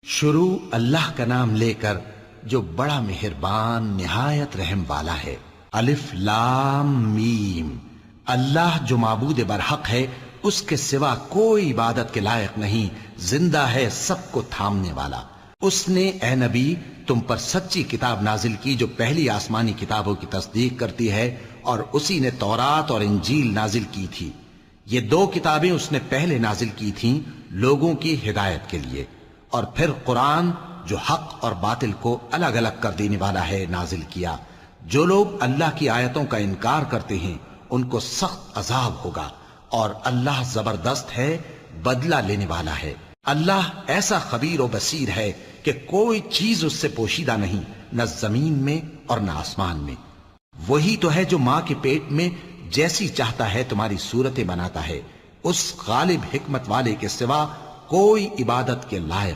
शुरू अल्लाह का नाम लेकर जो बड़ा मेहरबान निहायत रहम वाला है। अलिफ लाम मीम। अल्लाह जो माबूद बरहक है, उसके सिवा कोई इबादत के लायक नहीं, जिंदा है, सबको थामने वाला। उसने ए नबी तुम पर सच्ची किताब नाजिल की जो पहली आसमानी किताबों की तस्दीक करती है, और उसी ने तौरात और इंजील नाजिल की थी। ये दो किताबें उसने पहले नाजिल की थीं लोगों की हिदायत के लिए, और फिर कुरान जो हक और बातिल को अलग अलग कर देने वाला है नाजिल किया। जो लोग अल्लाह की आयतों का इनकार करते हैं उनको सख्त अजाब होगा, और अल्लाह जबरदस्त है, बदला लेने वाला है। अल्लाह ऐसा खबीर और बसीर है कि कोई चीज उससे पोशीदा नहीं, न जमीन में और न आसमान में। वही तो है जो मां के पेट में जैसी चाहता है तुम्हारी सूरतें बनाता है। उस गालिब हिकमत वाले के सिवा कोई इबादत के लायक